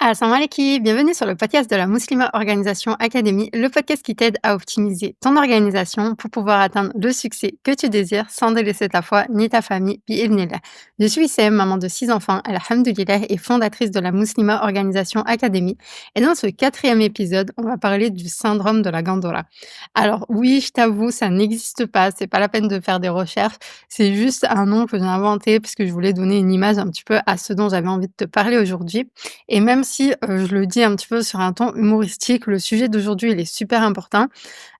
Assalamu alaikum, bienvenue sur le podcast de la Muslima Organisation Academy, le podcast qui t'aide à optimiser ton organisation pour pouvoir atteindre le succès que tu désires sans délaisser ta foi ni ta famille. Bi'idhnillah. Je suis Issem, maman de 6 enfants, alhamdoulilah, et fondatrice de la Muslima Organisation Academy. Et dans ce quatrième épisode, on va parler du syndrome de la Gandora. Alors oui, je t'avoue, ça n'existe pas, c'est pas la peine de faire des recherches, c'est juste un nom que j'ai inventé parce que je voulais donner une image un petit peu à ce dont j'avais envie de te parler aujourd'hui. Et même si, je le dis un petit peu sur un ton humoristique, le sujet d'aujourd'hui, il est super important.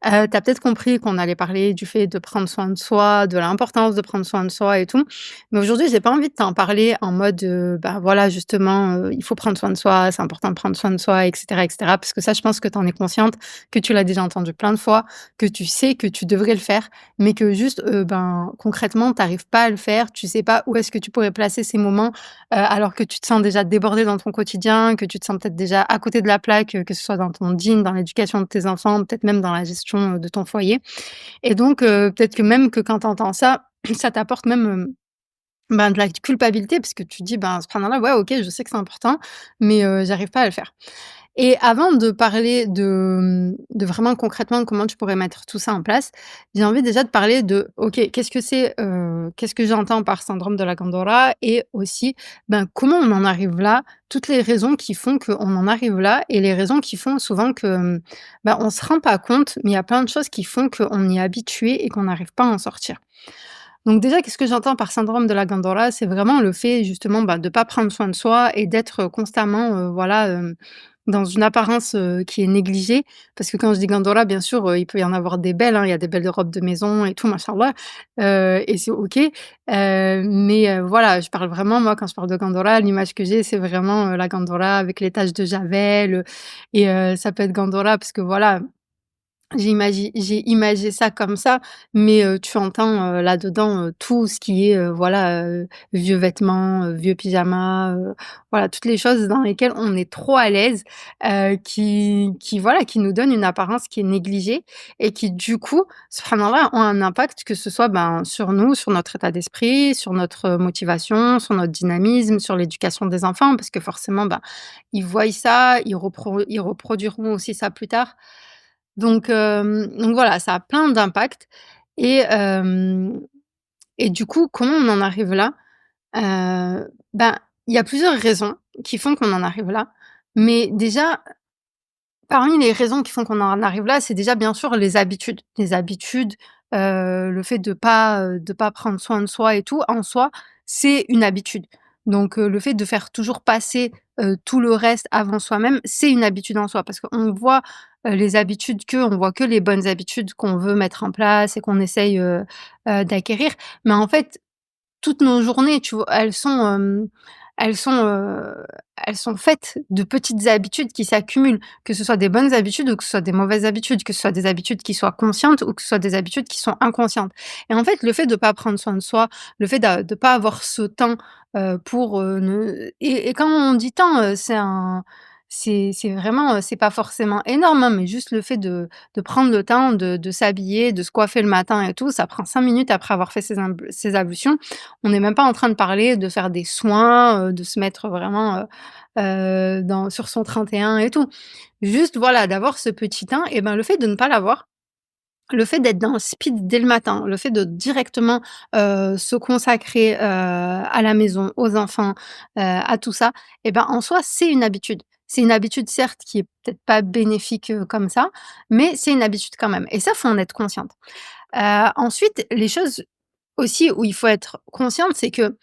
Tu as peut-être compris qu'on allait parler du fait de prendre soin de soi, de l'importance de prendre soin de soi et tout. Mais aujourd'hui, j'ai pas envie de t'en parler en mode, bah, voilà, justement, il faut prendre soin de soi, c'est important de prendre soin de soi et cetera. Parce que ça, je pense que tu en es consciente, que tu l'as déjà entendu plein de fois, que tu sais que tu devrais le faire, mais que juste, ben, concrètement, tu arrives pas à le faire. Tu sais pas où est-ce que tu pourrais placer ces moments, alors que tu te sens déjà débordé dans ton quotidien, que tu te sens peut-être déjà à côté de la plaque, que ce soit dans ton dîne, dans l'éducation de tes enfants, peut-être même dans la gestion, de ton foyer. Et donc peut-être que même que quand tu entends ça, ça t'apporte même, ben, de la culpabilité parce que tu dis: «Ben, subhanallah, ouais, OK, je sais que c'est important, mais j'arrive pas à le faire». Et avant de parler de vraiment concrètement comment tu pourrais mettre tout ça en place, j'ai envie déjà de parler de, OK, qu'est-ce que j'entends par syndrome de la Gandora et aussi, ben, comment on en arrive là? Toutes les raisons qui font qu'on en arrive là et les raisons qui font souvent que, ben, on se rend pas compte, mais il y a plein de choses qui font qu'on y est habitué et qu'on n'arrive pas à en sortir. Donc déjà, qu'est-ce que j'entends par syndrome de la Gandora? C'est vraiment le fait justement, bah, de pas prendre soin de soi et d'être constamment, voilà, dans une apparence, qui est négligée. Parce que quand je dis Gandora, bien sûr, il peut y en avoir des belles, hein, il y a des belles robes de maison et tout, machallah, et c'est OK. Mais voilà, je parle vraiment, moi, quand je parle de Gandora, l'image que j'ai, c'est vraiment, la Gandora avec les taches de javel, et ça peut être Gandora parce que voilà, j'ai imagé ça comme ça, mais tu entends, là-dedans, tout ce qui est, voilà, vieux vêtements, vieux pyjamas, voilà, toutes les choses dans lesquelles on est trop à l'aise, qui voilà, qui nous donnent une apparence qui est négligée et qui du coup, subhanallah, ont un impact que ce soit, ben, sur nous, sur notre état d'esprit, sur notre motivation, sur notre dynamisme, sur l'éducation des enfants parce que forcément, ben, ils voient ça, ils reproduiront aussi ça plus tard. Donc voilà, ça a plein d'impacts et et du coup, comment on en arrive là? Ben, il y a plusieurs raisons qui font qu'on en arrive là. Mais déjà, parmi les raisons qui font qu'on en arrive là, c'est déjà bien sûr les habitudes. Les habitudes, le fait de pas prendre soin de soi et tout, en soi, c'est une habitude. Donc le fait de faire toujours passer, tout le reste avant soi-même, c'est une habitude en soi. Parce qu'on voit, les habitudes on voit que les bonnes habitudes qu'on veut mettre en place et qu'on essaye, d'acquérir. Mais en fait, toutes nos journées, tu vois, elles sont, elles sont faites de petites habitudes qui s'accumulent, que ce soit des bonnes habitudes ou que ce soit des mauvaises habitudes, que ce soit des habitudes qui soient conscientes ou que ce soit des habitudes qui sont inconscientes. Et en fait, le fait de pas prendre soin de soi, le fait de pas avoir ce temps, pour, ne et quand on dit temps, c'est vraiment, c'est pas forcément énorme, hein, mais juste le fait de prendre le temps de s'habiller, de se coiffer le matin et tout, ça prend 5 minutes après avoir fait ses ablutions. On n'est même pas en train de parler de faire des soins, de se mettre vraiment, dans sur son 31 et tout. Juste voilà, d'avoir ce petit temps et ben, le fait de ne pas l'avoir, le fait d'être dans le speed dès le matin, le fait de directement, se consacrer, à la maison, aux enfants, à tout ça et ben, en soi, c'est une habitude. C'est une habitude certes qui est peut-être pas bénéfique, comme ça, mais c'est une habitude quand même et ça, faut en être consciente. Ensuite, les choses aussi où il faut être consciente, c'est que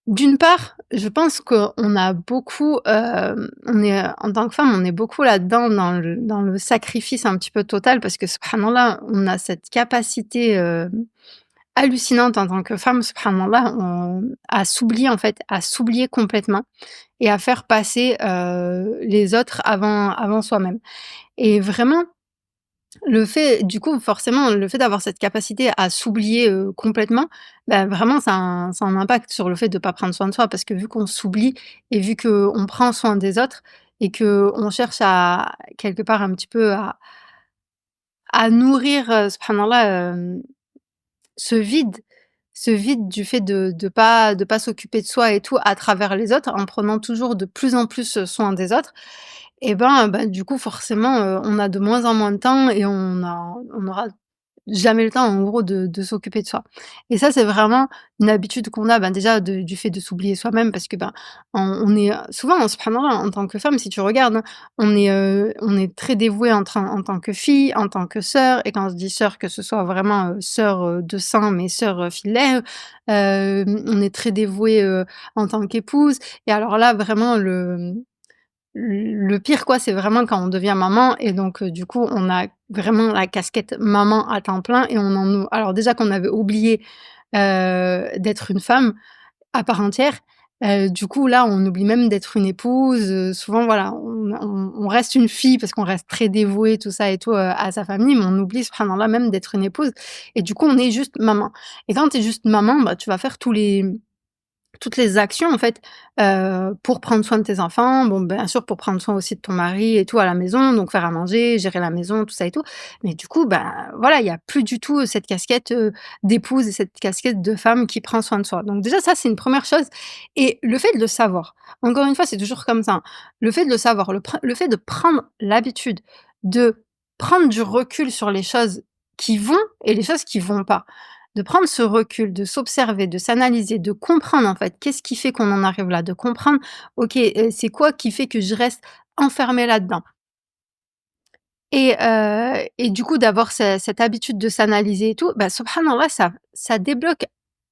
d'une part, je pense qu'on a beaucoup, on est, en tant que femme, on est beaucoup là-dedans dans le sacrifice un petit peu total parce que subhanallah, on a cette capacité, hallucinante en tant que femme, subhanallah, à s'oublier en fait, à s'oublier complètement et à faire passer, les autres avant soi-même et vraiment le fait du coup, forcément, le fait d'avoir cette capacité à s'oublier, complètement, bah, vraiment ça a un impact sur le fait de pas prendre soin de soi parce que vu qu'on s'oublie et vu qu'on prend soin des autres et qu'on cherche à quelque part un petit peu à nourrir, subhanallah, ce vide, ce vide du fait de pas s'occuper de soi et tout à travers les autres, en prenant toujours de plus en plus, soin des autres et ben, bah, du coup forcément, on a de moins en moins de temps et on aura jamais le temps en gros de s'occuper de soi et ça, c'est vraiment une habitude qu'on a, ben, déjà du fait de s'oublier soi-même parce que, ben, on est, souvent, subhanallah, en tant que femme, si tu regardes, hein, on est très dévouée en tant que fille, en tant que sœur et quand je dis sœur, que ce soit vraiment, sœur, de sang, mais sœur, filaire. On est très dévouée, en tant qu'épouse et alors là, vraiment le pire quoi, c'est vraiment quand on devient maman et donc du coup, on a vraiment la casquette maman à temps plein et on en nous alors déjà qu'on avait oublié, d'être une femme à part entière, du coup là, on oublie même d'être une épouse, souvent voilà, on reste une fille parce qu'on reste très dévoué tout ça et tout, à sa famille, mais on oublie subhanallah même d'être une épouse et du coup, on est juste maman et quand tu es juste maman, bah, tu vas faire toutes les actions en fait, pour prendre soin de tes enfants, bon, bien sûr pour prendre soin aussi de ton mari et tout à la maison, donc faire à manger, gérer la maison, tout ça et tout. Mais du coup, ben, voilà, il y a plus du tout cette casquette, d'épouse et cette casquette de femme qui prend soin de soi. Donc déjà ça, c'est une première chose et le fait de le savoir, encore une fois, c'est toujours comme ça, hein. Le fait de le savoir, le fait de prendre l'habitude de prendre du recul sur les choses qui vont et les choses qui vont pas. De prendre ce recul, de s'observer, de s'analyser, de comprendre en fait qu'est-ce qui fait qu'on en arrive là, de comprendre, OK, c'est quoi qui fait que je reste enfermée là-dedans et du coup d'avoir cette habitude de s'analyser et tout, bah, subhanallah ça débloque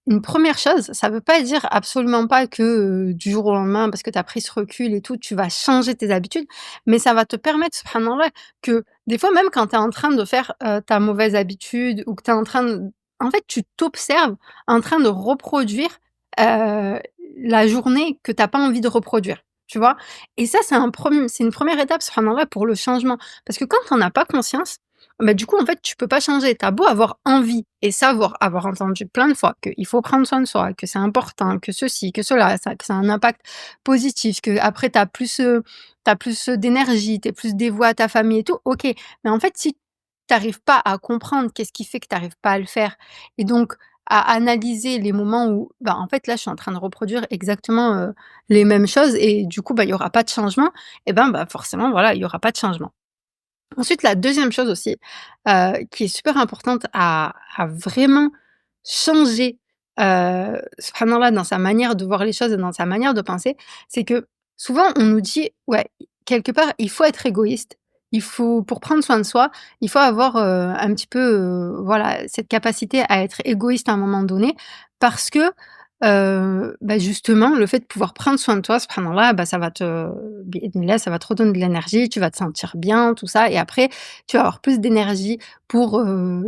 une première chose, ça veut pas dire absolument pas que, du jour au lendemain parce que tu as pris ce recul et tout, tu vas changer tes habitudes, mais ça va te permettre subhanallah que des fois même quand tu es en train de faire, ta mauvaise habitude ou que tu es en train de en fait tu t'observes en train de reproduire, heu, la journée que tu as pas envie de reproduire, tu vois? Et ça c'est une première étape subhanallah pour le changement. Parce que quand tu en as pas conscience, bah, du coup, en fait, tu peux pas changer. Tu as beau avoir envie et savoir, avoir entendu plein de fois qu'il faut prendre soin de soi, que c'est important, que ceci, que cela, ça que ça a un impact positif, qu'après tu plus, d'énergie, tu es plus dévoué à ta famille et tout, OK. Mais en fait, si tu arrives pas à comprendre qu'est-ce qui fait que tu arrives pas à le faire et donc à analyser les moments où, bah, en fait, là, je suis en train de reproduire exactement, les mêmes choses et du coup, bah, il y aura pas de changement et ben, bah, forcément, voilà, il y aura pas de changement. Ensuite, la deuxième chose aussi, qui est super importante à vraiment changer, subhanallah, dans sa manière de voir les choses et dans sa manière de penser, c'est que souvent on nous dit: «Ouais, quelque part, il faut être égoïste, il faut pour prendre soin de soi, il faut avoir, un petit peu, voilà, cette capacité à être égoïste à un moment donné» parce que, bah, justement, le fait de pouvoir prendre soin de toi, subhanallah, bah, ça va te biidhnillah, ça va te redonner de l'énergie, tu vas te sentir bien, tout ça et après, tu vas avoir plus d'énergie pour,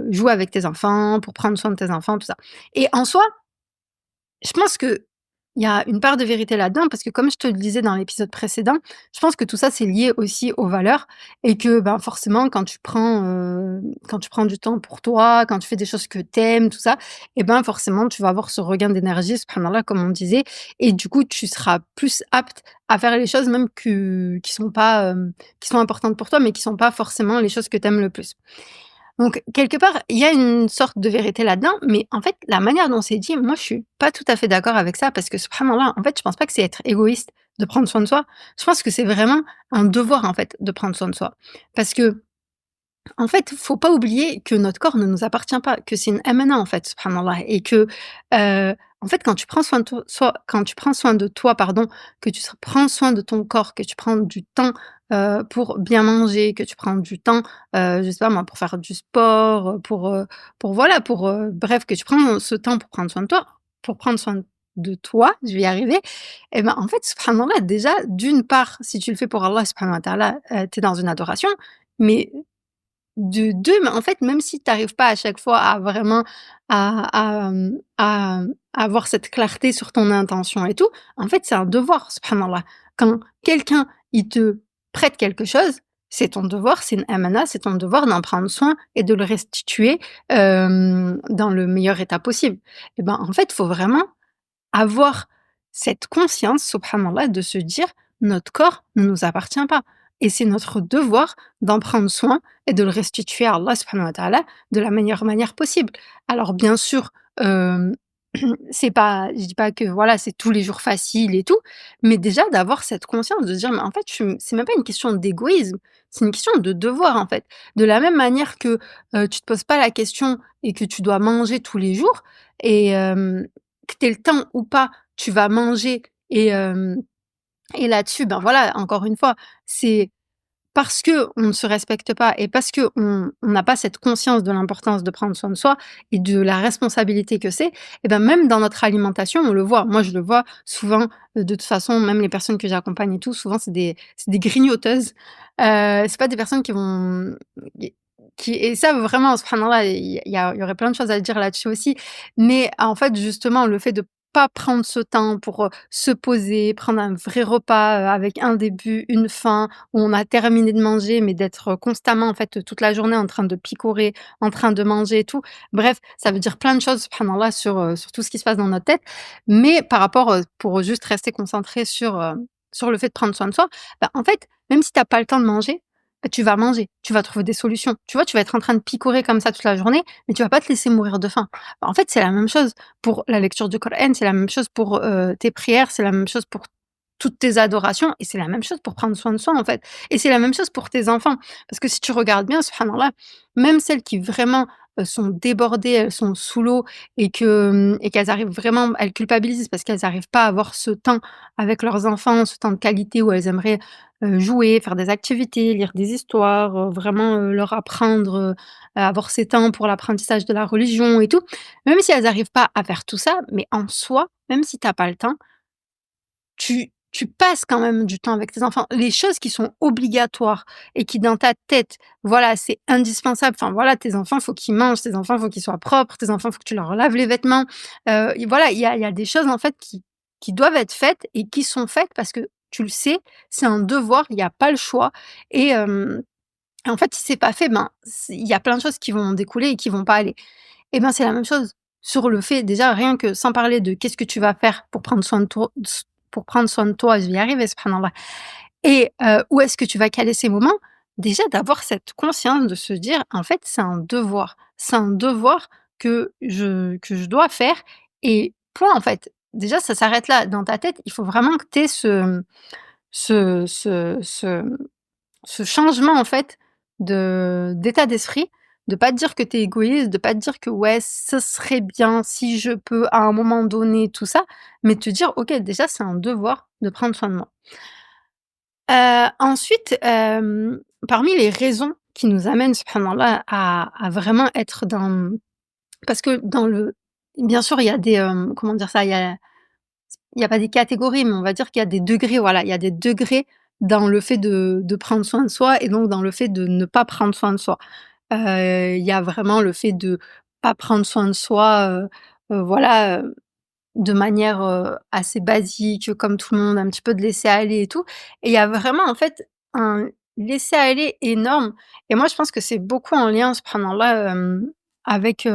jouer avec tes enfants, pour prendre soin de tes enfants, tout ça et en soi, je pense qu'il y a une part de vérité là-dedans parce que comme je te le disais dans l'épisode précédent, je pense que tout ça, c'est lié aussi aux valeurs et que, ben, forcément quand tu prends du temps pour toi, quand tu fais des choses que tu aimes, tout ça et ben, forcément, tu vas avoir ce regain d'énergie, subhanallah, comme on disait et du coup, tu seras plus apte à faire les choses même qui sont pas, qui sont importantes pour toi, mais qui sont pas forcément les choses que tu aimes le plus. Donc quelque part, il y a une sorte de vérité là-dedans, mais en fait, la manière dont c'est dit, moi, je suis pas tout à fait d'accord avec ça parce que subhanallah, en fait, je pense pas que c'est être égoïste de prendre soin de soi. Je pense que c'est vraiment un devoir, en fait, de prendre soin de soi. Parce que en fait, faut pas oublier que notre corps ne nous appartient pas, que c'est une amana en fait, subhanallah et que, en fait, quand tu prends soin de quand tu prends soin de toi, pardon, que prends soin de ton corps, que tu prends du temps, pour bien manger, que tu prends du temps, je sais pas moi, pour faire du sport, pour voilà, bref, que tu prends ce temps pour prendre soin de toi, pour prendre soin de toi, je vais y arriver et ben, en fait, subhanallah, déjà, d'une part, si tu le fais pour Allah subhanahu wa ta'ala, tu es dans une adoration, mais de 2 mais en fait, même si tu arrives pas à chaque fois à vraiment à avoir cette clarté sur ton intention et tout, en fait, c'est un devoir, subhanallah. Quand quelqu'un, il te prête quelque chose, c'est ton devoir, c'est une amana, c'est ton devoir d'en prendre soin et de le restituer, dans le meilleur état possible. Et ben, en fait, il faut vraiment avoir cette conscience, subhanallah, de se dire: «Notre corps ne nous appartient pas» et c'est notre devoir d'en prendre soin et de le restituer à Allah subhanahu wa ta'ala de la meilleure manière possible. Alors bien sûr, C'est pas je dis pas que voilà, c'est tous les jours facile et tout, mais déjà d'avoir cette conscience de se dire: «Mais en fait, je suis c'est même pas une question d'égoïsme, c'est une question de devoir, en fait». De la même manière que, tu te poses pas la question et que tu dois manger tous les jours et que tu aies le temps ou pas, tu vas manger et là-dessus, ben, voilà, encore une fois, c'est parce qu'on ne se respecte pas et parce qu'on n'a pas cette conscience de l'importance de prendre soin de soi et de la responsabilité que c'est, et ben, même dans notre alimentation, on le voit. Moi, je le vois souvent, de toute façon, même les personnes que j'accompagne et tout, souvent c'est des grignoteuses. C'est pas des personnes qui vont qui et ça vraiment subhanallah, il y aurait plein de choses à dire là-dessus aussi. Mais en fait, justement, le fait de pas prendre ce temps pour, se poser, prendre un vrai repas, avec un début, une fin, où on a terminé de manger, mais d'être constamment, en fait, toute la journée en train de picorer, en train de manger et tout. Bref, ça veut dire plein de choses, subhanallah, sur tout ce qui se passe dans notre tête. Mais par rapport, pour juste rester concentré sur le fait de prendre soin de soi, bah, en fait, même si tu as pas le temps de manger, bah, tu vas manger, tu vas trouver des solutions. Tu vois, tu vas être en train de picorer comme ça toute la journée, mais tu vas pas te laisser mourir de faim. Bah, en fait, c'est la même chose pour la lecture du Coran, c'est la même chose pour, tes prières, c'est la même chose pour toutes tes adorations et c'est la même chose pour prendre soin de soi, en fait et c'est la même chose pour tes enfants. Parce que si tu regardes bien, subhanallah, même celles qui vraiment, sont débordées, elles sont sous l'eau et qu'elles arrivent vraiment elles culpabilisent parce qu'elles arrivent pas à avoir ce temps avec leurs enfants, ce temps de qualité où elles aimeraient, jouer, faire des activités, lire des histoires, vraiment, leur apprendre, avoir ces temps pour l'apprentissage de la religion et tout. Même si elles arrivent pas à faire tout ça, mais en soi, même si tu as pas le temps, tu passes quand même du temps avec tes enfants. Les choses qui sont obligatoires et qui dans ta tête, voilà, c'est indispensable. Enfin voilà, tes enfants, faut qu'ils mangent, tes enfants, faut qu'ils soient propres, tes enfants, faut que tu leur laves les vêtements. Et voilà, il y a des choses en fait qui doivent être faites et qui sont faites parce que tu le sais, c'est un devoir, il y a pas le choix et en fait, si c'est pas fait, ben, il y a plein de choses qui vont découler et qui vont pas aller. Et ben, c'est la même chose sur le fait déjà rien que sans parler de qu'est-ce que tu vas faire pour prendre soin de toi pour prendre soin de toi, je vais y arriver subhanallah et où est-ce que tu vas caler ces moments? Déjà d'avoir cette conscience de se dire: «En fait, c'est un devoir. C'est un devoir que je dois faire» et point en fait. Déjà ça s'arrête là. Dans ta tête, il faut vraiment que tu aies ce changement en fait d'état d'esprit, de pas te dire que tu es égoïste, de pas te dire que: «Ouais, ce serait bien si je peux à un moment donné», tout ça, mais te dire: «OK, déjà c'est un devoir de prendre soin de moi». Ensuite, parmi les raisons qui nous amènent subhanallah à vraiment être dans parce que dans le bien sûr il y a des, comment dire ça? Il y a pas des catégories, mais on va dire qu'il y a des degrés, voilà. Il y a des degrés dans le fait de prendre soin de soi et donc dans le fait de ne pas prendre soin de soi. Il y a vraiment le fait de pas prendre soin de soi, voilà, de manière, assez basique, comme tout le monde, un petit peu de laisser aller et tout et il y a vraiment, en fait, un laisser aller énorme et moi, je pense que c'est beaucoup en lien, subhanallah, avec,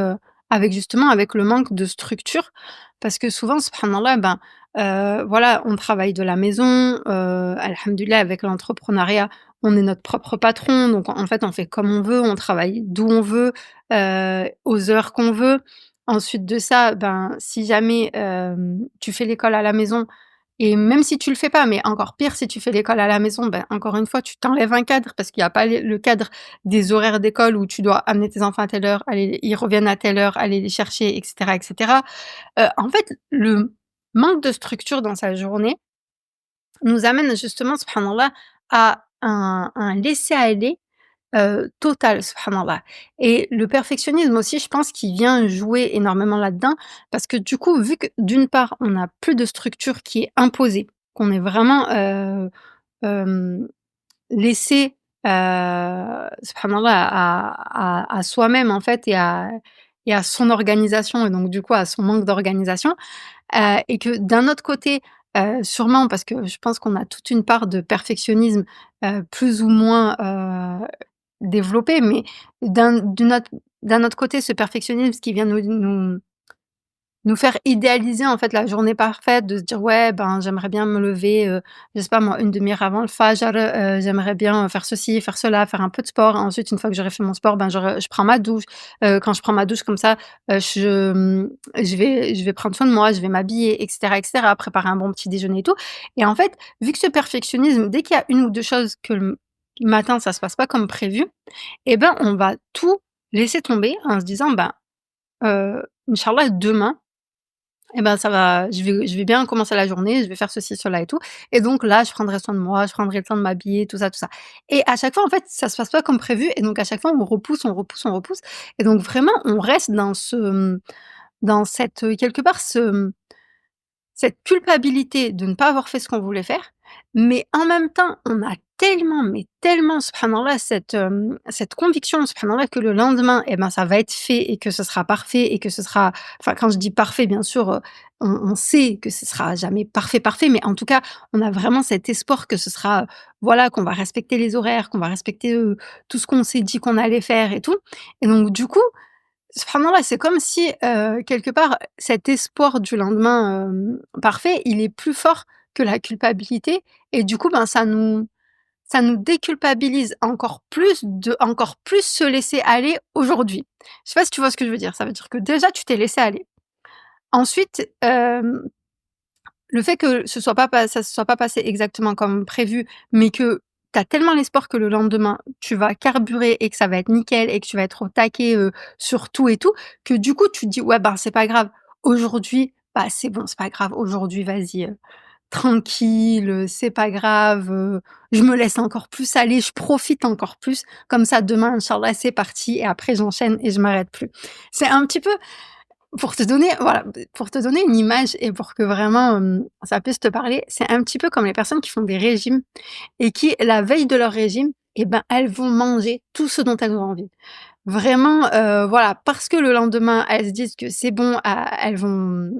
avec justement, avec le manque de structure. Parce que souvent, subhanallah, ben, voilà, on travaille de la maison, alhamdoulilah, avec l'entrepreneuriat, on est notre propre patron, donc en fait, on fait comme on veut, on travaille d'où on veut, aux heures qu'on veut. Ensuite de ça, ben, si jamais, tu fais l'école à la maison et même si tu le fais pas, mais encore pire si tu fais l'école à la maison, ben, encore une fois, tu t'enlèves un cadre parce qu'il y a pas le cadre des horaires d'école où tu dois amener tes enfants à telle heure, aller ils reviennent à telle heure, aller les chercher et cetera et cetera. En fait, le manque de structure dans sa journée nous amène justement, subhanallah, à un laisser-aller total, subhanallah et le perfectionnisme aussi, je pense qu'il vient jouer énormément là-dedans parce que du coup, vu que d'une part, on n'a plus de structure qui est imposée, qu'on est vraiment, hem, laissé, subhanallah à soi-même en fait et à son organisation et donc du coup à son manque d'organisation, et que d'un autre côté, sûrement parce que je pense qu'on a toute une part de perfectionnisme, plus ou moins, développée, mais d'un autre côté, ce perfectionnisme qui vient nous nous faire idéaliser, en fait, la journée parfaite, de se dire: «Ouais, ben, j'aimerais bien me lever, je sais pas moi, une demi heure avant le fajr, j'aimerais bien, faire ceci, faire cela, faire un peu de sport. Ensuite, une fois que j'aurai fait mon sport, ben, je prends ma douche. Quand je prends ma douche comme ça, je vais prendre soin de moi, je vais m'habiller et cetera, préparer un bon petit déjeuner et tout». Et en fait, vu que ce perfectionnisme, dès qu'il y a une ou 2 choses que le matin, ça se passe pas comme prévu, et ben, on va tout laisser tomber en se disant: «Ben, inch'Allah demain, et ben, ça va je vais bien commencer la journée, je vais faire ceci, cela et tout, et donc là, je prendrai soin de moi, je prendrai le temps de m'habiller, tout ça, tout ça». Et à chaque fois, en fait, ça se passe pas comme prévu, et donc à chaque fois, on repousse, on repousse, on repousse, et donc vraiment, on reste dans dans cette, quelque part, cette culpabilité de ne pas avoir fait ce qu'on voulait faire, mais en même temps, on a tellement, mais tellement, subhanallah, cette conviction, subhanallah, que le lendemain, eh ben, ça va être fait et que ce sera parfait et que ce sera, enfin, quand je dis parfait, bien sûr, on sait que ce sera jamais parfait, parfait, mais en tout cas, on a vraiment cet espoir que ce sera, voilà, qu'on va respecter les horaires, qu'on va respecter, tout ce qu'on s'est dit qu'on allait faire et tout. Et donc du coup, subhanallah, c'est comme si, quelque part, cet espoir du lendemain, parfait, il est plus fort que la culpabilité, et du coup, ben, ça nous déculpabilise encore plus se laisser aller aujourd'hui. Je sais pas si tu vois ce que je veux dire? Ça veut dire que déjà tu t'es laissé aller. Ensuite, le fait que ça se soit pas passé exactement comme prévu, mais que tu as tellement l'espoir que le lendemain, tu vas carburer et que ça va être nickel et que tu vas être au taquet, sur tout et tout, que du coup tu te dis: «Ouais, ben, c'est pas grave. Aujourd'hui, bah, c'est bon, c'est pas grave. Aujourd'hui, vas-y, tranquille, c'est pas grave, je me laisse encore plus aller, je profite encore plus. Comme ça demain, inchallah, c'est parti, et après j'enchaîne et je m'arrête plus». C'est un petit peu pour te donner, voilà, pour te donner une image et pour que vraiment, ça puisse te parler, c'est un petit peu comme les personnes qui font des régimes et qui, la veille de leur régime, et ben, elles vont manger tout ce dont elles ont envie. Vraiment, voilà, parce que le lendemain, elles se disent que c'est bon, elles vont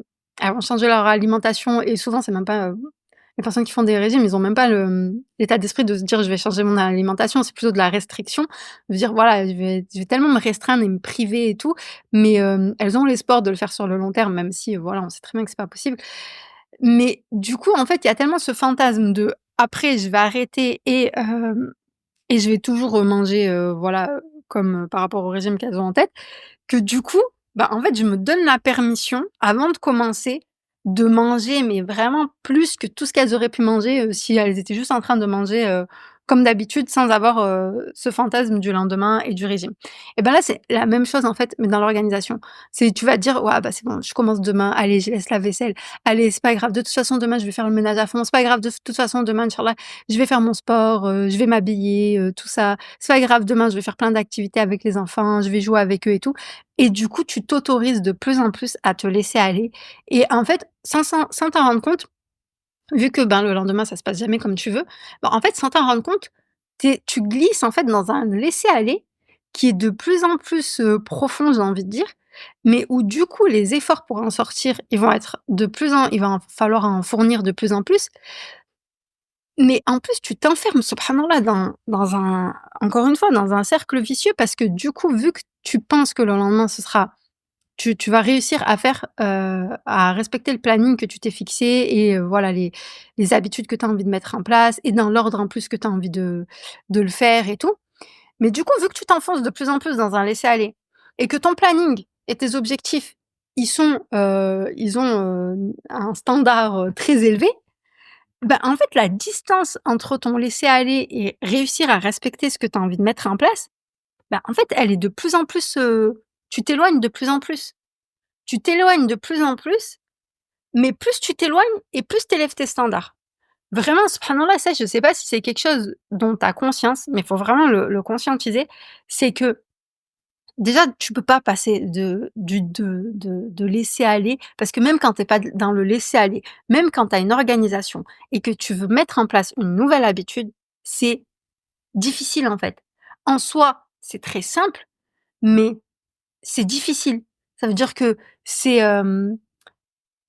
changer leur alimentation, et souvent c'est même pas, les personnes qui font des régimes, ils ont même pas l'état d'esprit de se dire: «Je vais changer mon alimentation», c'est plutôt de la restriction. De dire: «Voilà, je vais tellement me restreindre et me priver et tout», mais elles ont l'espoir de le faire sur le long terme, même si, voilà, on sait très bien que c'est pas possible. Mais du coup, en fait, il y a tellement ce fantasme de: «Après je vais arrêter et je vais toujours, manger, voilà, comme, par rapport au régime qu'elles ont en tête», que du coup, bah, en fait, je me donne la permission, avant de commencer, de manger, mais vraiment plus que tout ce qu'elles auraient pu manger, si elles étaient juste en train de manger, comme d'habitude, sans avoir, ce fantasme du lendemain et du régime. Et ben là, c'est la même chose, en fait, mais dans l'organisation. C'est, tu vas te dire: «Ouais, bah, c'est bon, je commence demain, allez, je laisse la vaisselle. Allez, c'est pas grave, de toute façon, demain, je vais faire le ménage à fond. C'est pas grave, de toute façon, demain, inchallah, je vais faire mon sport, je vais m'habiller, tout ça. C'est pas grave, demain, je vais faire plein d'activités avec les enfants, je vais jouer avec eux et tout». Et du coup, tu t'autorises de plus en plus à te laisser aller, et en fait, sans t'en rendre compte, vu que, ben, le lendemain, ça se passe jamais comme tu veux, bah, en fait, sans t'en rendre compte, tu glisses, en fait, dans un laisser-aller qui est de plus en plus, profond, j'ai envie de dire, mais où du coup, les efforts pour en sortir, il va en falloir en fournir de plus en plus, mais en plus, tu t'enfermes, subhanallah, dans un encore une fois, dans un cercle vicieux, parce que du coup, vu que tu penses que le lendemain, tu vas réussir à faire, à respecter le planning que tu t'es fixé, et voilà, les habitudes que tu as envie de mettre en place, et dans l'ordre en plus que tu as envie de le faire et tout. Mais du coup, vu que tu t'enfonces de plus en plus dans un laisser-aller, et que ton planning et tes objectifs, ils ont, un standard, très élevé, bah, en fait, la distance entre ton laisser-aller et réussir à respecter ce que tu as envie de mettre en place, bah, en fait, elle est de plus en plus, tu t'éloignes de plus en plus. Tu t'éloignes de plus en plus, mais plus tu t'éloignes et plus tu élèves tes standards. Vraiment, subhanallah, ça, je sais pas si c'est quelque chose dont tu as conscience, mais il faut vraiment le conscientiser. C'est que, déjà, tu peux pas passer de laisser aller, parce que même quand tu es pas dans le laisser aller, même quand tu as une organisation et que tu veux mettre en place une nouvelle habitude, c'est difficile, en fait. En soi, c'est très simple, mais c'est difficile. Ça veut dire que c'est,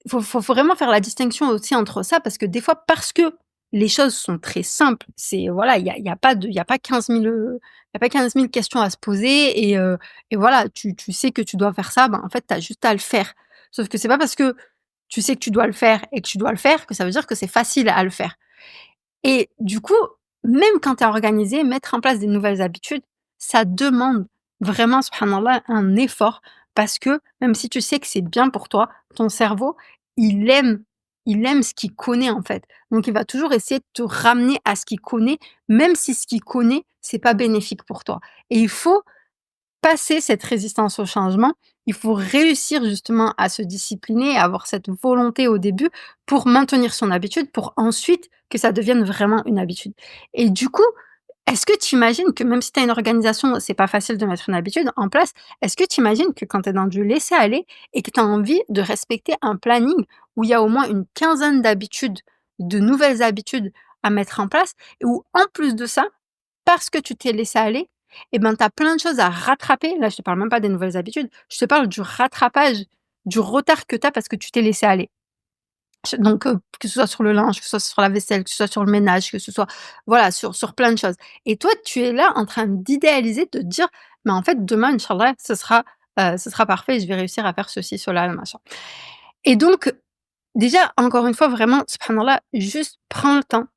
faut vraiment faire la distinction aussi entre ça, parce que des fois, parce que les choses sont très simples, c'est, voilà, il y a pas 15 000, il y a pas 15 000 questions à se poser, et voilà, tu sais que tu dois faire ça, ben, en fait, tu as juste à le faire. Sauf que c'est pas parce que tu sais que tu dois le faire et que tu dois le faire que ça veut dire que c'est facile à le faire. Et du coup, même quand tu es organisé, mettre en place des nouvelles habitudes, ça demande vraiment, subhanallah, un effort parce que même si tu sais que c'est bien pour toi, ton cerveau, il aime il aime ce qu'il connaît, en fait. Donc il va toujours essayer de te ramener à ce qu'il connaît, même si ce qu'il connaît, c'est pas bénéfique pour toi. Et il faut passer cette résistance au changement, il faut réussir justement à se discipliner, à avoir cette volonté au début pour maintenir son habitude, pour ensuite que ça devienne vraiment une habitude. Et du coup, est-ce que tu imagines que même si tu as une organisation, c'est pas facile de mettre une habitude en place, est-ce que tu imagines que quand tu es dans du laisser aller et que tu as envie de respecter un planning où il y a au moins une quinzaine d'habitudes, de nouvelles habitudes à mettre en place et où en plus de ça, parce que tu t'es laissé aller, et ben, tu as plein de choses à rattraper. Là, je te parle même pas des nouvelles habitudes, je te parle du rattrapage, du retard que tu as parce que tu t'es laissé aller. Donc, que ce soit sur le linge, que ce soit sur la vaisselle, que ce soit sur le ménage, que ce soit voilà, sur plein de choses. Et toi, tu es là en train d'idéaliser, de te dire: «Mais en fait, demain, inch'Allah, ce sera parfait, je vais réussir à faire ceci, cela, machin». Et donc, déjà, encore une fois, vraiment, subhanallah, juste prends le temps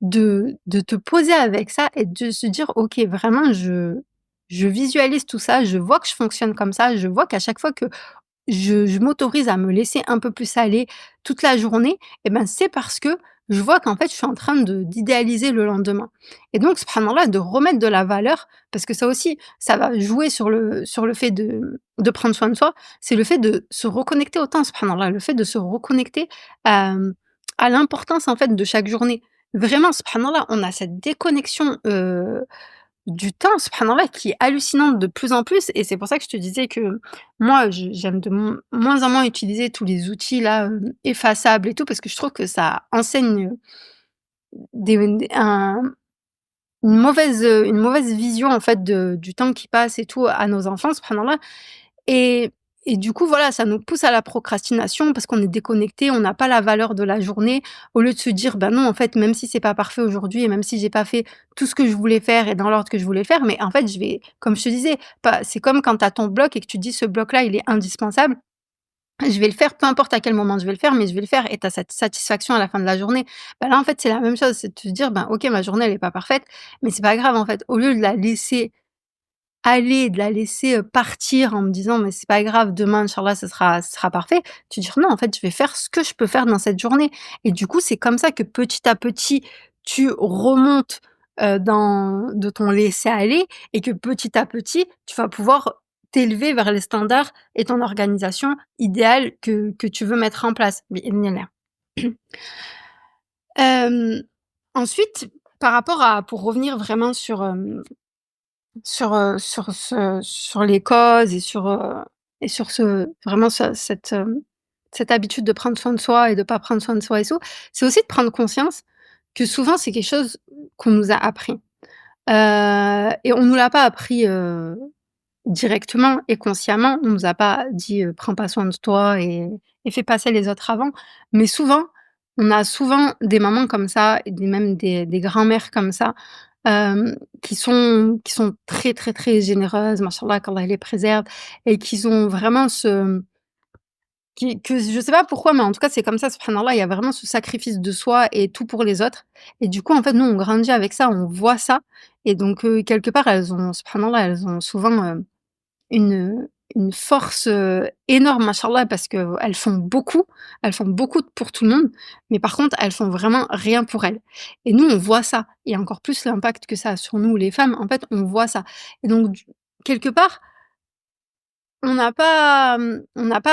de te poser avec ça et de se dire: «OK, vraiment je visualise tout ça, je vois que je fonctionne comme ça, je vois qu'à chaque fois que je m'autorise à me laisser un peu plus aller toute la journée et ben, c'est parce que je vois qu'en fait, je suis en train d'idéaliser le lendemain». Et donc subhanallah, de remettre de la valeur, parce que ça aussi, ça va jouer sur le fait de prendre soin de soi, c'est le fait de se reconnecter au temps, subhanallah, le fait de se reconnecter, hem, à l'importance, en fait, de chaque journée. Vraiment, subhanallah, on a cette déconnexion, du temps, subhanallah, qui est hallucinante de plus en plus et c'est pour ça que je te disais que moi, je j'aime de moins en moins utiliser tous les outils là, effaçables et tout parce que je trouve que ça enseigne, des un une mauvaise vision en fait de du temps qui passe et tout à nos enfants, subhanallah. Et et du coup, voilà, ça nous pousse à la procrastination parce qu'on est déconnecté, on n'a pas la valeur de la journée. Au lieu de se dire: «Bah, non, en fait, même si c'est pas parfait aujourd'hui et même si j'ai pas fait tout ce que je voulais faire et dans l'ordre que je voulais faire, mais en fait, je vais» comme je te disais, pas c'est comme quand tu as ton bloc et que tu dis: «Ce bloc-là, il est indispensable, je vais le faire, peu importe à quel moment je vais le faire, mais je vais le faire» et tu as cette satisfaction à la fin de la journée. Bah, là, en fait, c'est la même chose, c'est de te dire: «Ben, OK, ma journée, elle est pas parfaite, mais c'est pas grave, en fait». Au lieu de la laisser aller, de la laisser, partir en me disant: «Mais c'est pas grave, demain inchallah ce sera parfait». Tu dis: «Non, en fait, je vais faire ce que je peux faire dans cette journée» et du coup, c'est comme ça que petit à petit, tu remontes, dans de ton laisser aller et que petit à petit, tu vas pouvoir t'élever vers les standards et ton organisation idéale que tu veux mettre en place, bi'idhnillah. Hem, ensuite, par rapport à pour revenir vraiment sur les causes et sur ce vraiment cette habitude de prendre soin de soi et de pas prendre soin de soi et tout, c'est aussi de prendre conscience que souvent c'est quelque chose qu'on nous a appris. Et on nous l'a pas appris, directement et consciemment. On nous a pas dit, «Prends pas soin de toi et fais passer les autres avant». Mais souvent, on a souvent des mamans comme ça et des grands-mères comme ça, qui sont très, très, très généreuses, mashallah, qu'Allah les préserve et qui ont vraiment qui que je sais pas pourquoi, mais en tout cas, c'est comme ça, subhanallah, il y a vraiment ce sacrifice de soi et tout pour les autres et du coup, en fait, nous, on grandit avec ça, on voit ça et donc quelque part, elles ont subhanallah, elles ont souvent, une force, énorme, mashallah, parce elles font beaucoup pour tout le monde, mais par contre, elles font vraiment rien pour elles et nous, on voit ça et encore plus l'impact que ça a sur nous, les femmes, en fait, on voit ça et donc du quelque part, on n'a pas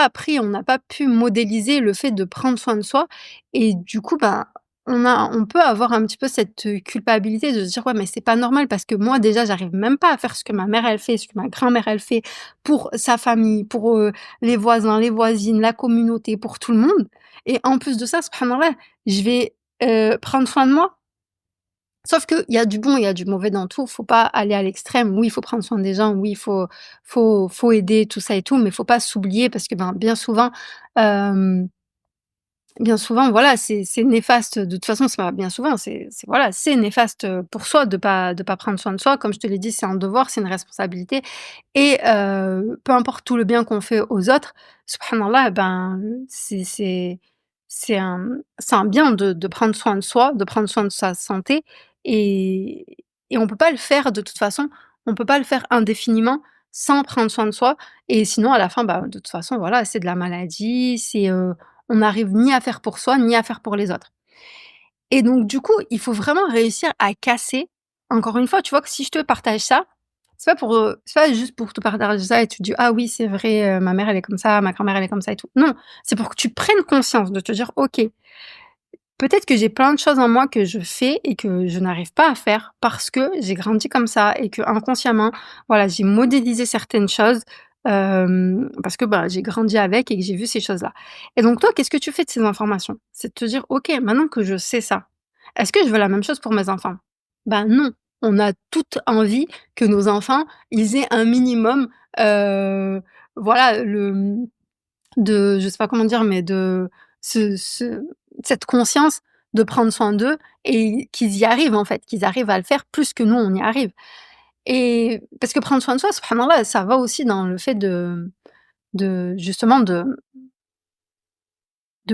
appris, on n'a pas pu modéliser le fait de prendre soin de soi et du coup, ben, on peut avoir un petit peu cette, culpabilité de se dire: «Ouais, mais c'est pas normal parce que moi déjà j'arrive même pas à faire ce que ma mère elle fait, ce que ma grand-mère elle fait pour sa famille, pour, les voisins, les voisines, la communauté, pour tout le monde et en plus de ça, subhanallah, je vais, prendre soin de moi». Sauf qu'il y a du bon, il y a du mauvais dans tout. Faut pas aller à l'extrême. Oui, il faut prendre soin des gens. Oui, faut aider, tout ça et tout, mais faut pas s'oublier parce que, ben, bien souvent, hem Bien souvent, voilà, c'est néfaste, de toute façon, c'est pas bien souvent, c'est voilà, c'est néfaste, pour soi de pas prendre soin de soi. Comme je te l'ai dit, c'est un devoir, c'est une responsabilité et peu importe tout le bien qu'on fait aux autres, subhanallah, ben, c'est un bien de prendre soin de soi, de prendre soin de sa santé et on peut pas le faire de toute façon, on peut pas le faire indéfiniment sans prendre soin de soi et sinon à la fin, bah, de toute façon, voilà, c'est de la maladie, on n'arrive ni à faire pour soi, ni à faire pour les autres. Et donc du coup, il faut vraiment réussir à casser. Encore une fois, tu vois que si je te partage ça, c'est pas juste pour te partager ça et tu te dis: «Ah oui, c'est vrai, ma mère elle est comme ça, ma grand-mère elle est comme ça et tout». Non, c'est pour que tu prennes conscience, de te dire: «OK, peut-être que j'ai plein de choses en moi que je fais et que je n'arrive pas à faire parce que j'ai grandi comme ça et que inconsciemment, voilà, j'ai modélisé certaines choses, parce que, bah, j'ai grandi avec et que j'ai vu ces choses-là. Et donc toi, qu'est-ce que tu fais de ces informations? C'est de te dire: «OK, maintenant que je sais ça, est-ce que je veux la même chose pour mes enfants?» Ben non, on a toute envie que nos enfants, ils aient un minimum, voilà, de je sais pas comment dire, mais de ce cette conscience de prendre soin d'eux et qu'ils y arrivent, en fait, qu'ils arrivent à le faire plus que nous, on y arrive. Et parce que prendre soin de soi, subhanallah, ça va aussi dans le fait de justement de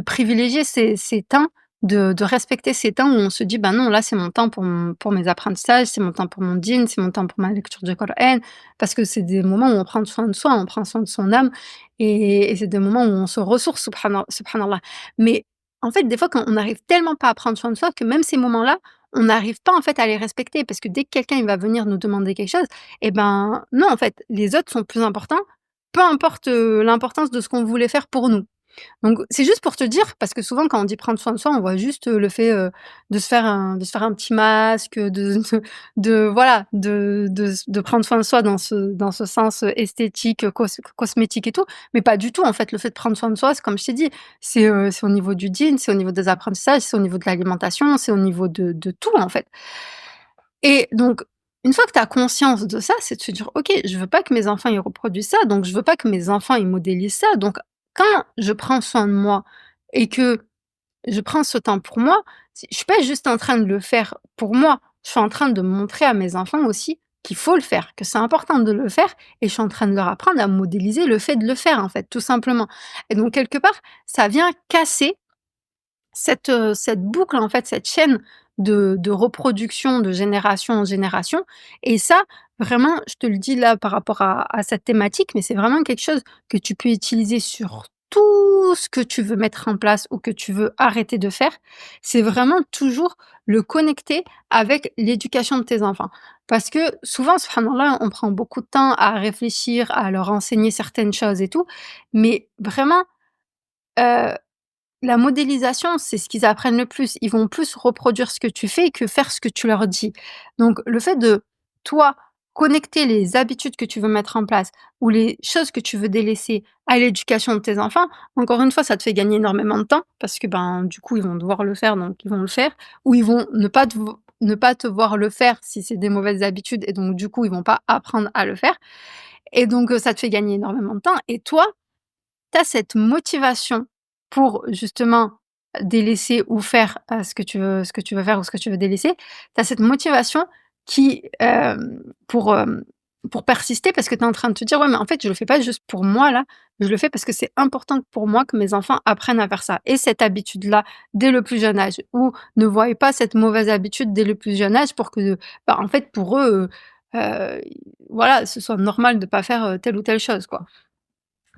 privilégier ces temps, de respecter ces temps où on se dit: «Bah, non, là, c'est mon temps pour mes apprentissages, c'est mon temps pour mon dîn, c'est mon temps pour ma lecture du Coran». Parce que c'est des moments où on prend soin de soi, on prend soin de son âme et c'est des moments où on se ressource, subhanallah. Mais en fait, des fois, quand on n'arrive tellement pas à prendre soin de soi que même ces moments-là, on n'arrive pas, en fait, à les respecter. Parce que dès que quelqu'un, il va venir nous demander quelque chose et ben, non, en fait, les autres sont plus importants, peu importe, l'importance de ce qu'on voulait faire pour nous. Donc c'est juste pour te dire, parce que souvent quand on dit prendre soin de soi, on voit juste, le fait, de se faire un petit masque, de voilà, de prendre soin de soi dans ce sens, esthétique, cosmétique et tout, mais pas du tout en fait. Le fait de prendre soin de soi, c'est comme je t'ai dit, c'est au niveau du jean, c'est au niveau des apprentissages, c'est au niveau de l'alimentation, c'est au niveau de tout en fait. Et donc, une fois que tu as conscience de ça, c'est de se dire: «OK, je veux pas que mes enfants, ils reproduisent ça, donc je veux pas que mes enfants, ils modélisent ça, donc quand je prends soin de moi et que je prends ce temps pour moi, je suis pas juste en train de le faire pour moi, je suis en train de montrer à mes enfants aussi qu'il faut le faire, que c'est important de le faire et je suis en train de leur apprendre à modéliser le fait de le faire, en fait, tout simplement. Et donc quelque part, ça vient casser cette boucle, en fait, cette chaîne de reproduction de génération en génération et ça, vraiment, je te le dis là par rapport à cette thématique, mais c'est vraiment quelque chose que tu peux utiliser sur tout ce que tu veux mettre en place ou que tu veux arrêter de faire. C'est vraiment toujours le connecter avec l'éducation de tes enfants. Parce que souvent, subhanallah, on prend beaucoup de temps à réfléchir, à leur enseigner certaines choses et tout, mais vraiment, heu la modélisation, c'est ce qu'ils apprennent le plus. Ils vont plus reproduire ce que tu fais que faire ce que tu leur dis. Donc le fait de, toi, connecter les habitudes que tu veux mettre en place ou les choses que tu veux délaisser à l'éducation de tes enfants, encore une fois, ça te fait gagner énormément de temps parce que, ben, du coup, ils vont devoir le faire, donc ils vont le faire ou ils vont ne pas te voir le faire si c'est des mauvaises habitudes et donc du coup, ils vont pas apprendre à le faire et donc ça te fait gagner énormément de temps et toi, tu as cette motivation pour justement délaisser ou faire, ce que tu veux faire ou ce que tu veux délaisser, tu as cette motivation qui, pour persister parce que tu es en train de te dire: «Ouais, mais en fait, je le fais pas juste pour moi là, je le fais parce que c'est important pour moi que mes enfants apprennent à faire ça et cette habitude-là dès le plus jeune âge» ou ne voient pas cette mauvaise habitude dès le plus jeune âge pour que, bah, en fait, pour eux, voilà, ce soit normal de pas faire, telle ou telle chose, quoi.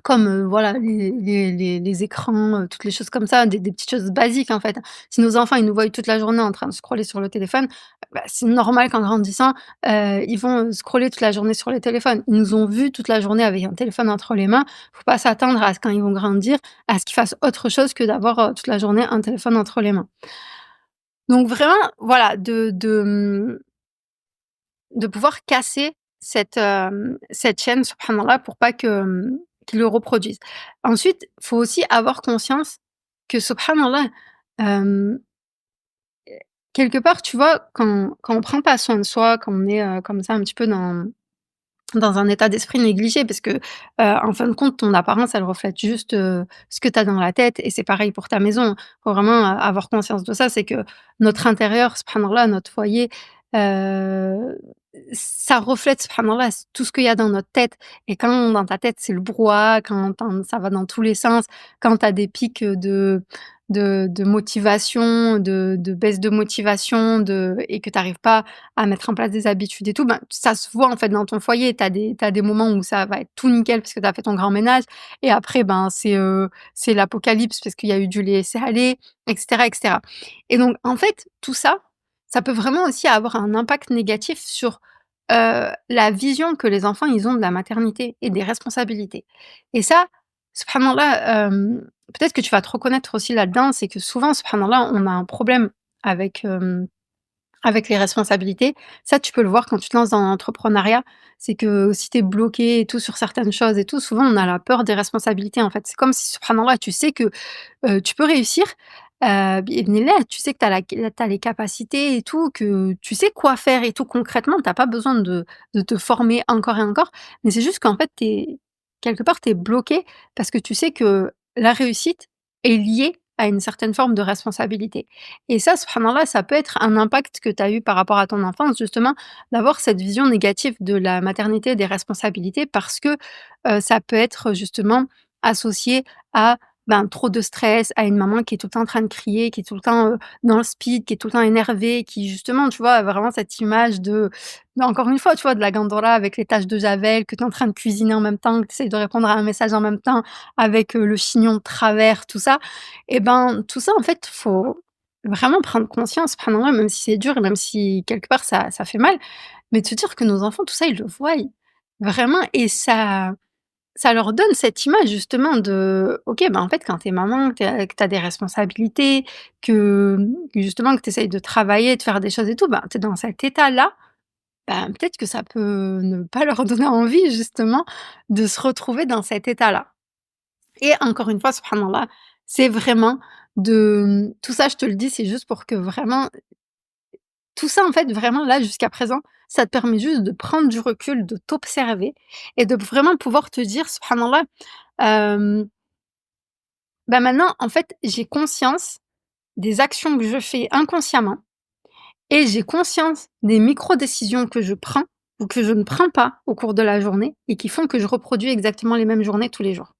Comme, voilà, les écrans, toutes les choses comme ça, des petites choses basiques, en fait. Si nos enfants, ils nous voient toute la journée en train de scroller sur le téléphone, bah, c'est normal qu'en grandissant, ils vont, scroller toute la journée sur les téléphones. Ils nous ont vus toute la journée avec un téléphone entre les mains. Faut pas s'attendre à ce quand ils vont grandir, à ce qu'ils fassent autre chose que d'avoir, toute la journée un téléphone entre les mains. Donc vraiment, voilà, de pouvoir casser cette chaîne, subhanallah, pour pas que, qu'ils le reproduisent. Ensuite, faut aussi avoir conscience que subhanallah, hem, quelque part, tu vois, quand on prend pas soin de soi, quand on est, comme ça un petit peu dans un état d'esprit négligé parce que, en fin de compte, ton apparence, elle reflète juste, ce que tu as dans la tête et c'est pareil pour ta maison. Faut vraiment avoir conscience de ça, c'est que notre intérieur, subhanallah, notre foyer, heu, ça reflète, subhanallah, tout ce qu'il y a dans notre tête et quand dans ta tête, c'est le brouhaha, quand ça va dans tous les sens, quand tu as des pics, de motivation, de baisse de motivation, et que tu arrives pas à mettre en place des habitudes et tout, ben, ça se voit en fait dans ton foyer. Tu as des moments où ça va être tout nickel parce que tu as fait ton grand ménage et après, ben, c'est l'apocalypse parce qu'il y a eu du laisser-aller et cetera et donc en fait, tout ça, ça peut vraiment aussi avoir un impact négatif sur, la vision que les enfants, ils ont de la maternité et des responsabilités et ça, subhanallah, peut-être que tu vas te reconnaître aussi là-dedans, c'est que souvent, subhanallah, on a un problème avec, avec les responsabilités. Ça, tu peux le voir quand tu te lances dans l'entrepreneuriat. C'est que si tu es bloqué et tout sur certaines choses et tout, souvent on a la peur des responsabilités, en fait. C'est comme si, subhanallah, tu sais que, tu peux réussir, bi'idhnillah, tu sais que tu as les capacités et tout, que tu sais quoi faire et tout concrètement. Tu as pas besoin de te former encore et encore, mais c'est juste qu'en fait, quelque part, tu es bloqué parce que tu sais que la réussite est liée à une certaine forme de responsabilité. Et ça, subhanallah, ça peut être un impact que tu as eu par rapport à ton enfance, justement, d'avoir cette vision négative de la maternité et des responsabilités parce que, ça peut être justement associé à, ben, trop de stress, à une maman qui est tout le temps en train de crier, qui est tout le temps, dans le speed, qui est tout le temps énervée, qui justement, tu vois, a vraiment cette image encore une fois, tu vois, de la Gandora avec les taches de javel, que tu es en train de cuisiner en même temps, que tu essayes de répondre à un message en même temps, avec, le chignon de travers, tout ça. Et ben, tout ça, en fait, faut vraiment prendre conscience, subhanallah, même si c'est dur et même si quelque part ça fait mal, mais de se dire que nos enfants, tout ça, ils le voient, vraiment et ça leur donne cette image justement de: «OK, ben, en fait, quand tu es maman, que tu as des responsabilités, que justement que tu essayes de travailler, de faire des choses et tout, ben, tu es dans cet état-là». Ben, peut-être que ça peut ne pas leur donner envie justement de se retrouver dans cet état-là. Et encore une fois, subhanallah, c'est vraiment tout ça, je te le dis, c'est juste pour que vraiment tout ça, en fait, vraiment là, jusqu'à présent, ça te permet juste de prendre du recul, de t'observer et de vraiment pouvoir te dire: «Subhanallah, hem, bah, maintenant, en fait, j'ai conscience des actions que je fais inconsciemment et j'ai conscience des micro-décisions que je prends ou que je ne prends pas au cours de la journée et qui font que je reproduis exactement les mêmes journées tous les jours».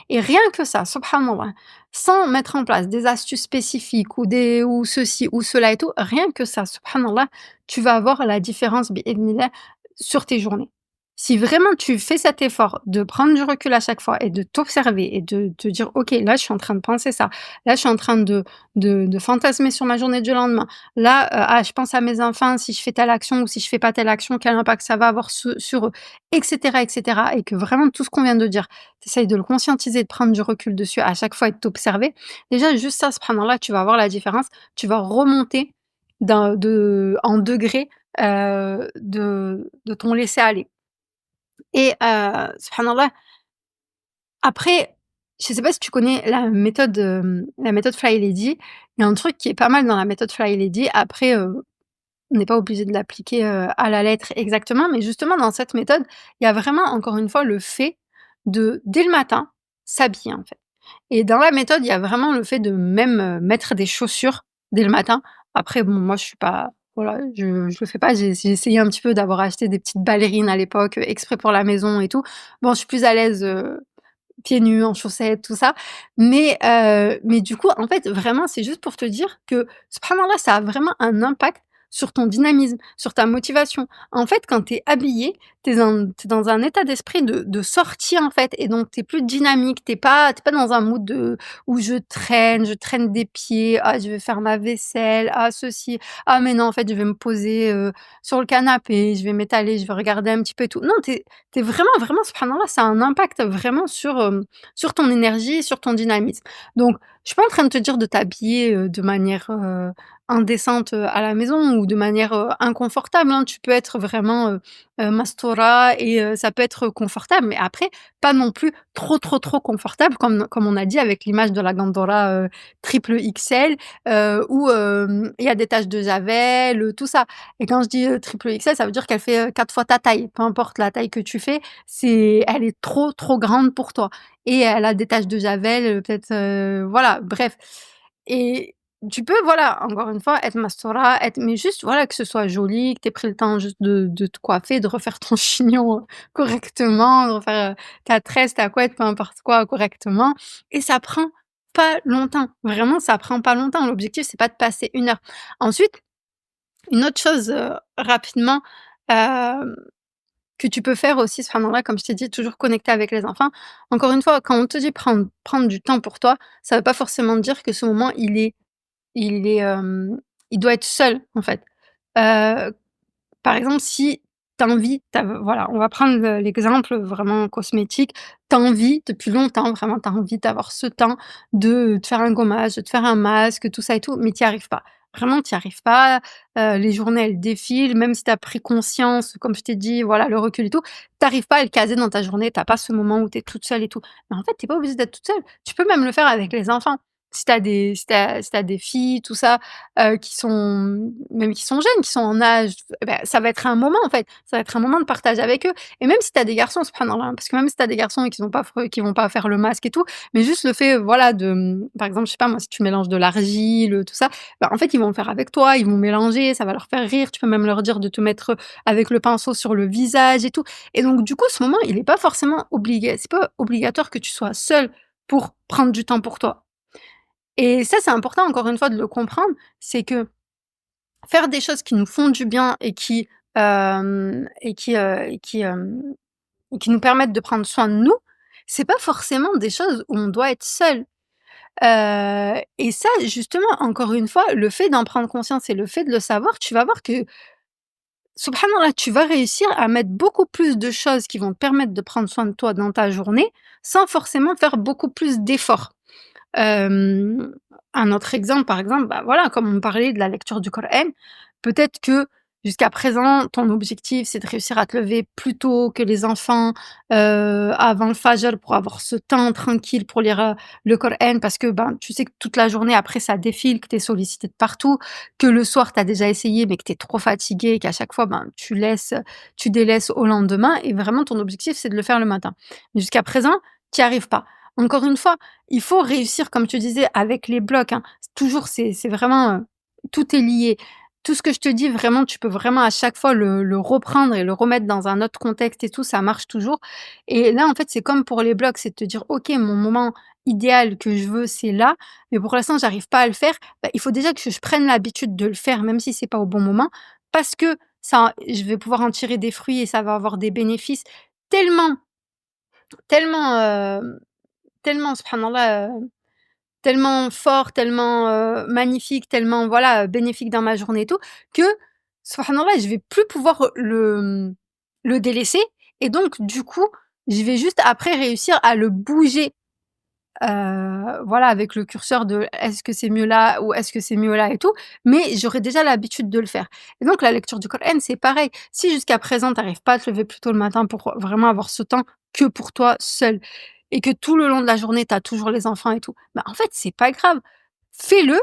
Et rien que ça, subhanallah, sans mettre en place des astuces spécifiques ou ceci ou cela et tout, rien que ça, subhanallah, tu vas avoir la différence bi'idhnillah sur tes journées. Si vraiment tu fais cet effort de prendre du recul à chaque fois et de t'observer et de te dire: «OK, là, je suis en train de penser ça. Là, je suis en train de fantasmer sur ma journée du lendemain. Là, ah, je pense à mes enfants, si je fais telle action ou si je fais pas telle action, quel impact ça va avoir sur eux?» et cetera et que vraiment tout ce qu'on vient de dire, tu essayes de le conscientiser, de prendre du recul dessus à chaque fois et de t'observer. Déjà, juste ça, subhanallah, tu vas voir la différence. Tu vas remonter en degré, de ton laisser aller et subhanallah, après, je sais pas si tu connais la méthode Fly Lady. Il y a un truc qui est pas mal dans la méthode Fly Lady. Après, on n'est pas obligé de l'appliquer, à la lettre exactement, mais justement dans cette méthode, il y a vraiment encore une fois le fait de, dès le matin, s'habiller en fait. Et dans la méthode, il y a vraiment le fait de même, mettre des chaussures dès le matin. Après bon, moi je suis pas voilà, je le fais pas. J'ai essayé un petit peu d'avoir acheté des petites ballerines à l'époque, exprès pour la maison et tout. Bon, je suis plus à l'aise, pieds nus, en chaussettes, tout ça. Mais du coup, en fait, vraiment, c'est juste pour te dire que, subhanallah, ça a vraiment un impact sur ton dynamisme, sur ta motivation. En fait, quand tu es habillé, tu dans un état d'esprit de sortie, en fait et donc tu es plus dynamique. Tu es pas dans un mood où je traîne des pieds: «Ah, je vais faire ma vaisselle. Ah, ceci. Ah, mais non, en fait, je vais me poser, sur le canapé, je vais m'étaler, je vais regarder un petit peu et tout». Non, tu vraiment, vraiment, subhanallah, ça a un impact vraiment sur ton énergie, sur ton dynamisme. Donc, je suis pas en train de te dire de t'habiller, de manière, indécente, à la maison ou de manière, inconfortable, hein. Tu peux être vraiment, mastoura et ça peut être confortable, mais après, pas non plus trop, trop, trop confortable comme on a dit avec l'image de la Gandora, triple XL, où, il y a des taches de javel, tout ça. Et quand je dis, triple XL, ça veut dire qu'elle fait, 4 fois ta taille. Peu importe la taille que tu fais, elle est trop, trop grande pour toi et elle a des taches de javel, peut-être, voilà, bref. Et tu peux, voilà, encore une fois, être mastora, être mais juste, voilà, que ce soit joli, que tu aies pris le temps juste de te coiffer, de refaire ton chignon, correctement, de refaire, ta tresse, ta couette, peu importe quoi, correctement et ça prend pas longtemps. Vraiment, ça prend pas longtemps. L'objectif, c'est pas de passer 1 heure. Ensuite, une autre chose, rapidement, hem, que tu peux faire aussi, subhanallah, comme je t'ai dit, toujours connecter avec les enfants. Encore une fois, quand on te dit prendre du temps pour toi, ça veut pas forcément dire que ce moment, il est, il doit être seul, en fait. Heu, Par exemple, si tu as envie, voilà, on va prendre l'exemple vraiment cosmétique. Tu as envie depuis longtemps, vraiment, tu as envie d'avoir ce temps de te faire un gommage, de te faire un masque, tout ça et tout, mais tu y arrives pas. Vraiment, tu y arrives pas, les journées, elles défilent, même si tu as pris conscience, comme je t'ai dit, voilà, le recul et tout, tu arrives pas à le caser dans ta journée, tu as pas ce moment où tu es toute seule et tout. Mais en fait, tu es pas obligée d'être toute seule. Tu peux même le faire avec les enfants. Si tu des filles, tout ça, qui sont même qui sont jeunes, qui sont en âge, bah, ça va être un moment en fait, ça va être un moment de partage avec eux et même si tu as des garçons, subhanallah, parce que même si tu as des garçons et qui vont pas faire le masque et tout, mais juste le fait, voilà, par exemple, je sais pas moi, si tu mélanges de l'argile, tout ça, bah, en fait, ils vont le faire avec toi, ils vont mélanger, ça va leur faire rire. Tu peux même leur dire de te mettre, avec le pinceau sur le visage et tout et donc du coup, ce moment, il est pas forcément c'est pas obligatoire que tu sois seule pour prendre du temps pour toi. Et ça, c'est important encore une fois de le comprendre, c'est que faire des choses qui nous font du bien et qui nous permettent de prendre soin de nous, c'est pas forcément des choses où on doit être seul. Et ça, justement, encore une fois, le fait d'en prendre conscience et le fait de le savoir, tu vas voir que, subhanallah, tu vas réussir à mettre beaucoup plus de choses qui vont te permettre de prendre soin de toi dans ta journée, sans forcément faire beaucoup plus d'efforts. Hem, un autre exemple, par exemple, bah, voilà, comme on parlait de la lecture du Coran, peut-être que jusqu'à présent, ton objectif, c'est de réussir à te lever plus tôt que les enfants, avant le fajr pour avoir ce temps tranquille pour lire, le Coran parce que, ben, tu sais que toute la journée après ça défile, que tu es sollicité de partout, que le soir tu as déjà essayé mais que tu es trop fatigué et qu'à chaque fois, ben, tu délaisses au lendemain et vraiment ton objectif, c'est de le faire le matin. Mais jusqu'à présent, tu y arrives pas. Encore une fois, il faut réussir, comme tu disais, avec les blocs, hein. Toujours, c'est vraiment, tout est lié. Tout ce que je te dis, vraiment, tu peux vraiment à chaque fois le reprendre et le remettre dans un autre contexte et tout, ça marche toujours. Et là, en fait, c'est comme pour les blocs, c'est de te dire: «OK, mon moment idéal que je veux, c'est là, mais pour l'instant, j'arrive pas à le faire». Bah, il faut déjà que je prenne l'habitude de le faire, même si c'est pas au bon moment, parce que ça je vais pouvoir en tirer des fruits et ça va avoir des bénéfices tellement, tellement, tellement, subhanallah, tellement fort, tellement, magnifique, tellement voilà, bénéfique dans ma journée et tout, que subhanallah, je vais plus pouvoir, le délaisser et donc du coup, je vais juste après réussir à le bouger, voilà, avec le curseur de est-ce que c'est mieux là ou est-ce que c'est mieux là et tout, mais j'aurai déjà l'habitude de le faire et donc la lecture du Coran, c'est pareil. Si jusqu'à présent tu arrives pas à te lever plus tôt le matin pour vraiment avoir ce temps que pour toi seul et que tout le long de la journée, tu as toujours les enfants et tout, bah, en fait, c'est pas grave. Fais-le,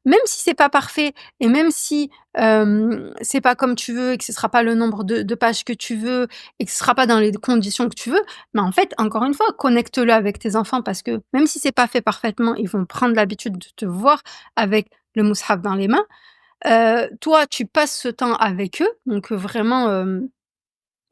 même si c'est pas parfait et même si, c'est pas comme tu veux et que ce sera pas le nombre de pages que tu veux et que ce sera pas dans les conditions que tu veux, mais en fait, encore une fois, connecte-le avec tes enfants parce que même si c'est pas fait parfaitement, ils vont prendre l'habitude de te voir avec le mushaf dans les mains. Toi, tu passes ce temps avec eux, donc vraiment,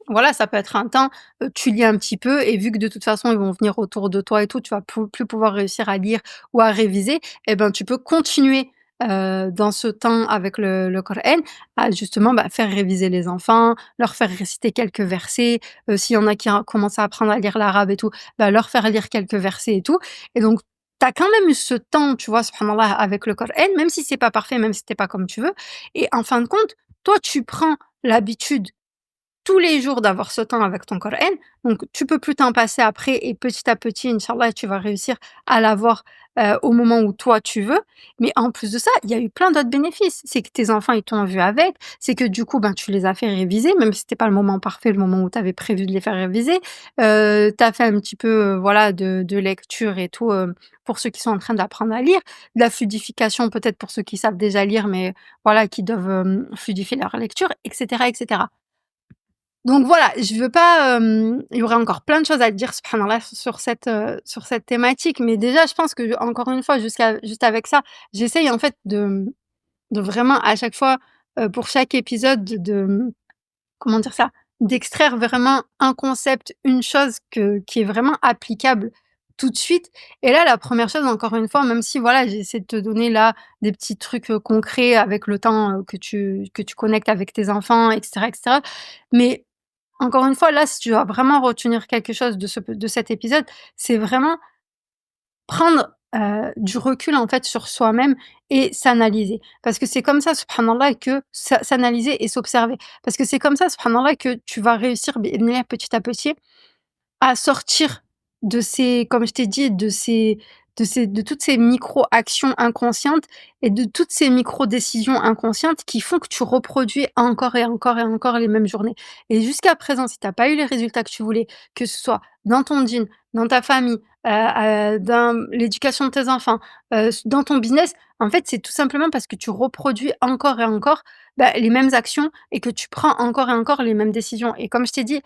voilà, ça peut être un temps, tu lis un petit peu et vu que de toute façon, ils vont venir autour de toi et tout, tu vas plus pouvoir réussir à lire ou à réviser et ben, tu peux continuer, dans ce temps avec le Coran à justement, bah, faire réviser les enfants, leur faire réciter quelques versets, s'il y en a qui a commencé à apprendre à lire l'arabe et tout, bah, leur faire lire quelques versets et tout et donc tu as quand même eu ce temps, tu vois, subhanallah, avec le Coran, même si c'est pas parfait, même si c'était pas comme tu veux et en fin de compte, toi, tu prends l'habitude tous les jours d'avoir ce temps avec ton Coran, donc tu peux plus t'en passer après et petit à petit, inch'Allah, tu vas réussir à l'avoir, au moment où toi tu veux. Mais en plus de ça, il y a eu plein d'autres bénéfices. C'est que tes enfants, ils t'ont vu avec, c'est que du coup, ben, tu les as fait réviser, même si c'était pas le moment parfait, le moment où tu avais prévu de les faire réviser. Tu as fait un petit peu, voilà, de lecture et tout, pour ceux qui sont en train d'apprendre à lire. De la fluidification peut-être pour ceux qui savent déjà lire, mais voilà, qui doivent, fluidifier leur lecture et cetera et cetera. Donc voilà, je veux pas, il y aurait encore plein de choses à dire subhanallah sur cette thématique, mais déjà je pense que encore une fois juste avec ça, j'essaye en fait de vraiment à chaque fois, pour chaque épisode comment dire ça? D'extraire vraiment un concept, une chose qui est vraiment applicable tout de suite. Et là, la première chose, encore une fois, même si voilà, j'essaie de te donner là des petits trucs, concrets avec le temps, que tu connectes avec tes enfants et cetera et cetera. Mais encore une fois, là, si tu dois vraiment retenir quelque chose de cet épisode, c'est vraiment prendre, du recul, en fait, sur soi-même et s'analyser. Parce que c'est comme ça, subhanallah, que s'analyser et s'observer. Parce que c'est comme ça, subhanallah, que tu vas réussir, bi'idhnillah, petit à petit, à sortir de ces comme je t'ai dit, de toutes ces micro-actions inconscientes et de toutes ces micro-décisions inconscientes qui font que tu reproduis encore et encore et encore les mêmes journées. Et jusqu'à présent, si tu as pas eu les résultats que tu voulais, que ce soit dans ton dîn, dans ta famille, dans l'éducation de tes enfants, dans ton business, en fait, c'est tout simplement parce que tu reproduis encore et encore, bah, les mêmes actions et que tu prends encore et encore les mêmes décisions. Et comme je t'ai dit,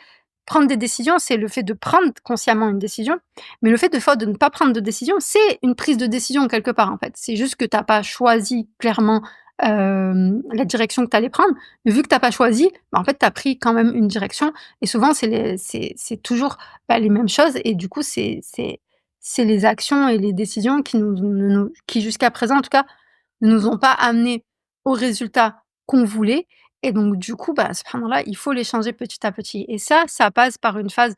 prendre des décisions, c'est le fait de prendre consciemment une décision, mais le fait de fois de ne pas prendre de décision, c'est une prise de décision quelque part, en fait. C'est juste que tu as pas choisi clairement, la direction que tu allais prendre, mais vu que tu as pas choisi, bah, en fait, tu as pris quand même une direction et souvent c'est toujours, bah, les mêmes choses et du coup, c'est les actions et les décisions qui nous ne nous qui jusqu'à présent, en tout cas, ne nous ont pas amenés au résultat qu'on voulait et donc du coup, bah, subhanallah, il faut les changer petit à petit et ça passe par une phase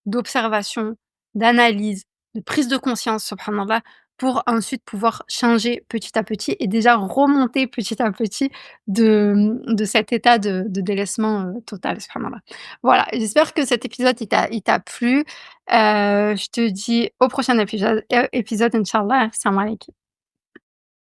d'observation, d'analyse, de prise de conscience, subhanallah, pour ensuite pouvoir changer petit à petit et déjà remonter petit à petit de cet état de délaissement, total, subhanallah. Voilà, j'espère que cet épisode il t'a plu. Je te dis au prochain épisode, inch'Allah. Salam alaikum.